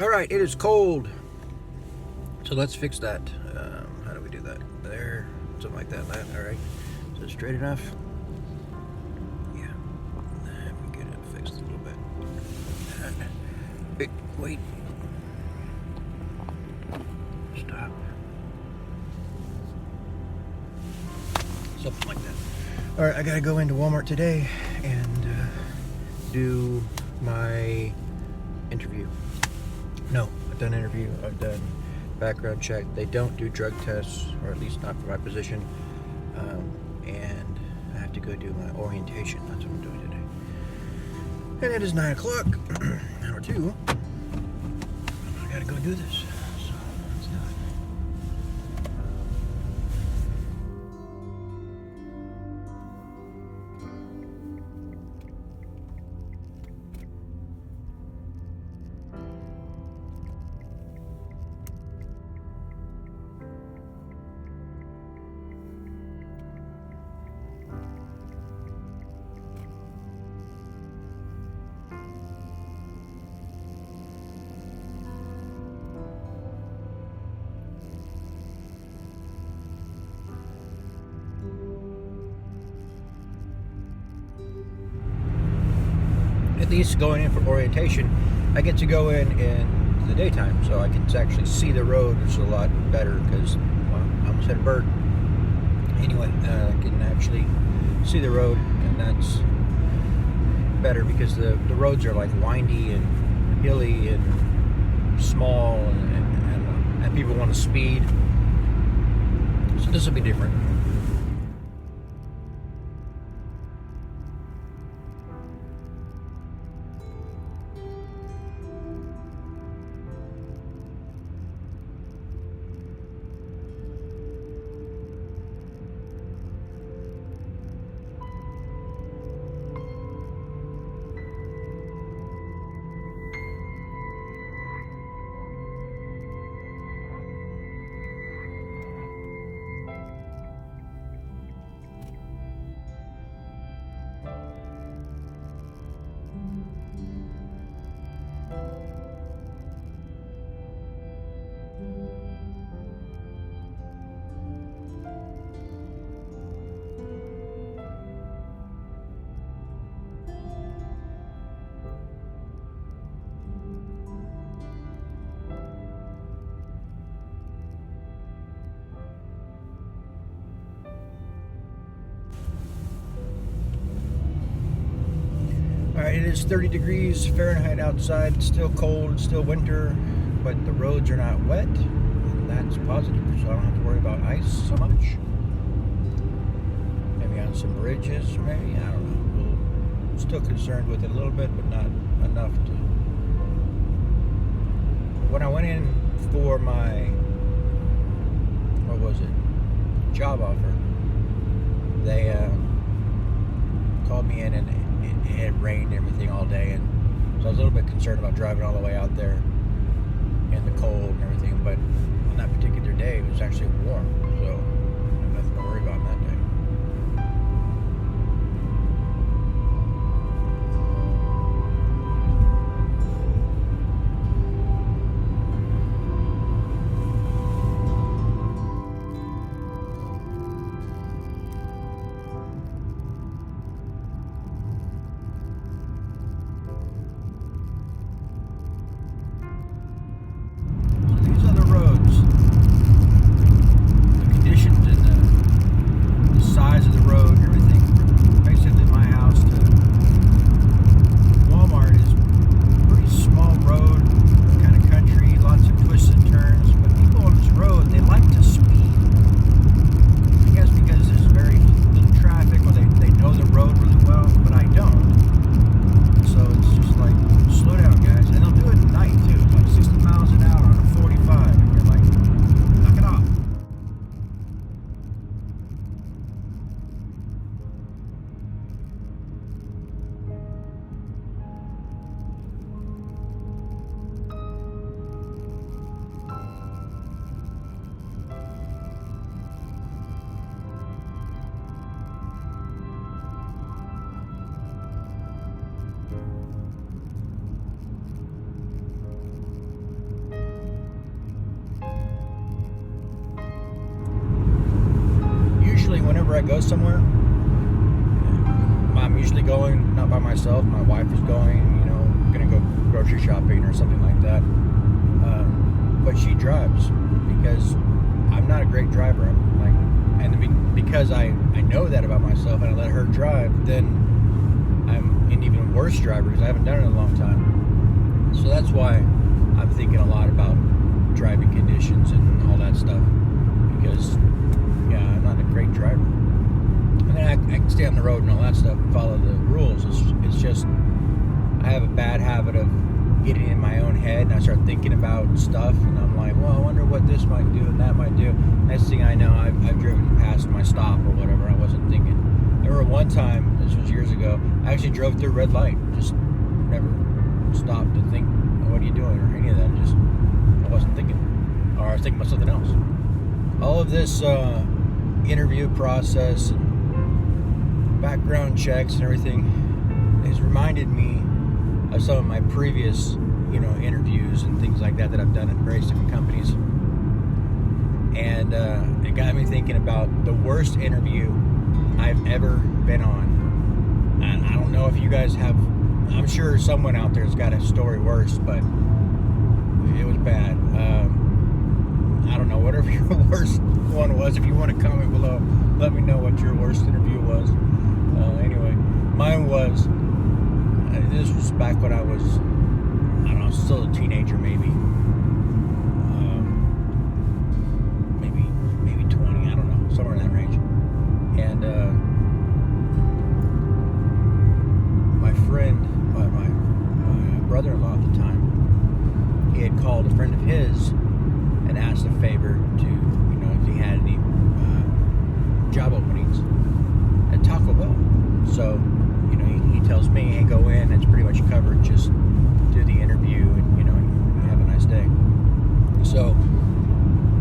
Alright, it is cold. So let's fix that. How do we do that? There, something like that. Alright. Is it straight enough? Yeah. Let me get it fixed a little bit. Wait. Stop. Something like that. Alright, I gotta go into Walmart today and do my interview. No, I've done interview, I've done background check. They don't do drug tests, or at least not for my position. And I have to go do my orientation. That's what I'm doing today. And it is 9 o'clock, hour 2. I gotta go do this. So let's do it. At least going in for orientation, I get to go in the daytime, so I can actually see the road, which is a lot better because, well, I almost had a bird. Anyway, I can actually see the road, and that's better because the roads are like windy and hilly and small, and people want to speed. So this will be different. Alright, it is 30 degrees Fahrenheit outside. It's still cold, it's still winter, but the roads are not wet, and that's positive, so I don't have to worry about ice so much. Maybe on some bridges, maybe, I don't know. I'm still concerned with it a little bit, but not enough to... When I went in for my, what was it, job offer, they called me in, and it had rained and everything all day, and so I was a little bit concerned about driving all the way out there in the cold and everything, but on that particular day it was actually warm, so I have nothing to worry about that day. I go somewhere, I'm usually going not by myself. My wife is going, gonna go grocery shopping or something like that. But she drives because I'm not a great driver. Because I know that about myself and I let her drive, then I'm an even worse driver because I haven't done it in a long time. So that's why I'm thinking a lot about driving conditions and all that stuff, because I'm not a great driver. I mean, I can stay on the road and all that stuff and follow the rules. It's just I have a bad habit of getting in my own head, and I start thinking about stuff, and I'm like, well, I wonder what this might do and that might do. Next thing I know, I've driven past my stop or whatever. I wasn't thinking. I remember one time, this was years ago, I actually drove through a red light, just never stopped to think, what are you doing, or any of that. I wasn't thinking, or I was thinking about something else. All of this interview process and background checks and everything has reminded me of some of my previous, interviews and things like that I've done at various different companies. And it got me thinking about the worst interview I've ever been on. And I don't know if you guys have, I'm sure someone out there has got a story worse, but it was bad. I don't know, whatever your worst one was, if you want to comment below, let me know what your worst interview was. Anyway, mine was, this was back when I was, still a teenager, maybe 20, I don't know, somewhere in that range. And my friend, my brother-in-law at the time, he had called a friend of his and asked a favor to, if he had any job openings at Taco Bell. So, he tells me, hey, go in, it's pretty much covered, just do the interview and, have a nice day. So,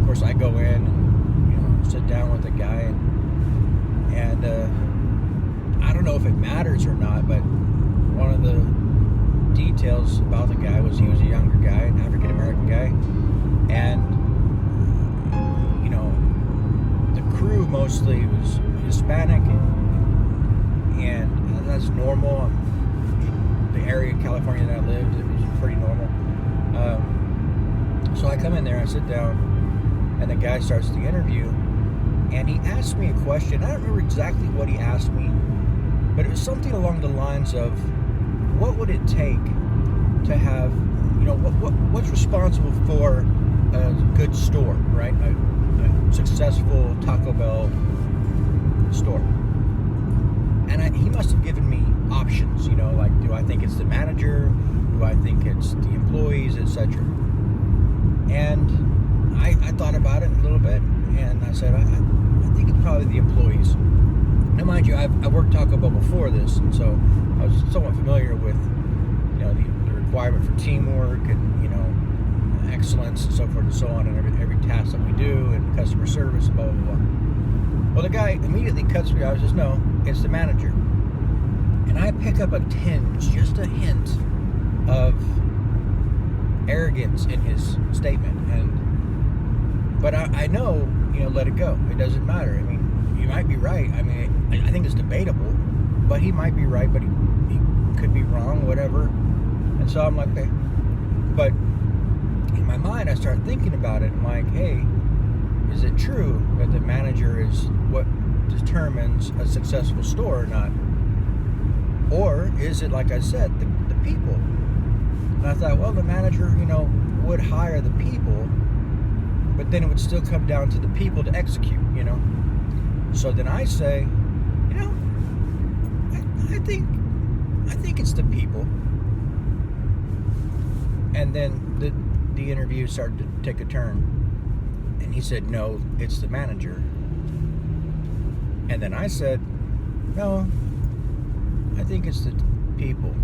of course, I go in and, sit down with the guy, and I don't know if it matters or not, but one of the details about the guy was he was a younger guy, an African-American guy, and, the crew mostly was Hispanic, and that's normal. The area of California that I lived, it was pretty normal. So I come in there, I sit down, and the guy starts the interview, and he asked me a question. I don't remember exactly what he asked me, but it was something along the lines of, what would it take to have, what's responsible for a good store, right? A successful Taco Bell store. And he must have given me options, like, do I think it's the manager? Do I think it's the employees, etc.? And I thought about it a little bit, and I said, I think it's probably the employees. Now, mind you, I worked Taco Bell before this, and so I was somewhat familiar with, the requirement for teamwork and, excellence and so forth and so on, and every task that we do, and customer service, and blah, blah, blah. Well, the guy immediately cuts me. I was just, no, it's the manager. And I pick up a tinge, just a hint of arrogance in his statement. But I know, let it go. It doesn't matter. I mean, you might be right. I mean, I think it's debatable, but he might be right, but he could be wrong, whatever. And so I'm like, okay. But in my mind, I start thinking about it. I'm like, hey, is it true that the manager is what determines a successful store or not? Or is it, like I said, the people? And I thought, well, the manager, would hire the people, but then it would still come down to the people to execute, So then I say, I think it's the people. And then the interview started to take a turn. And he said, no, it's the manager. And then I said, no, I think it's the people.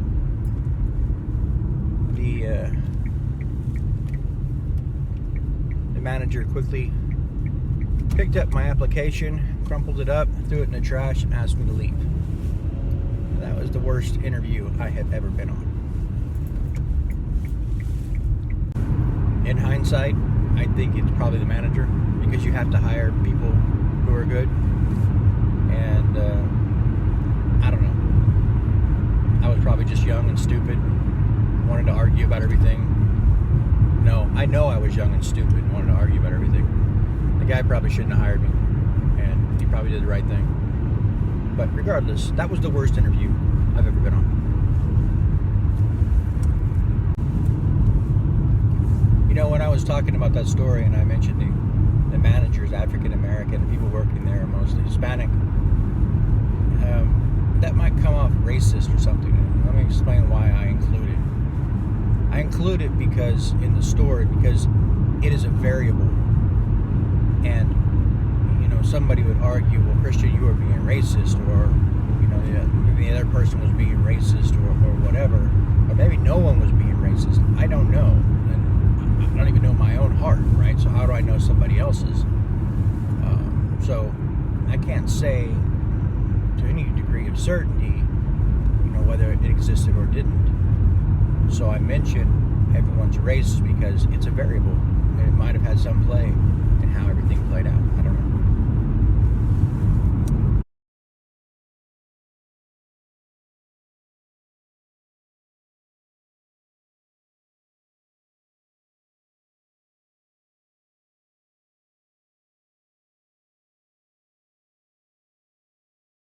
The manager quickly picked up my application, crumpled it up, threw it in the trash, and asked me to leave. That was the worst interview I had ever been on. In hindsight, I think it's probably the manager, because you have to hire people who are good. and I don't know. I was probably just young and stupid, wanted to argue about everything. No, I know I was young and stupid and wanted to argue about everything. The guy probably shouldn't have hired me, and he probably did the right thing. But regardless, that was the worst interview I've ever been on. You know, when I was talking about that story and I mentioned the manager's African American, the people working there are mostly Hispanic, that might come off racist or something. Let me explain why I include it. I include it because in the story, because it is a variable. And, you know, somebody would argue, well, Christian, you were being racist, or, you know, maybe the other person was being racist, or whatever. Or maybe no one was being racist. I don't know. And I don't even know my own heart, right? So how do I know somebody else's? So I can't say to any degree of certainty, you know, whether it existed or didn't. So I mention everyone's race because it's a variable, and it might have had some play in how everything played out. I don't know.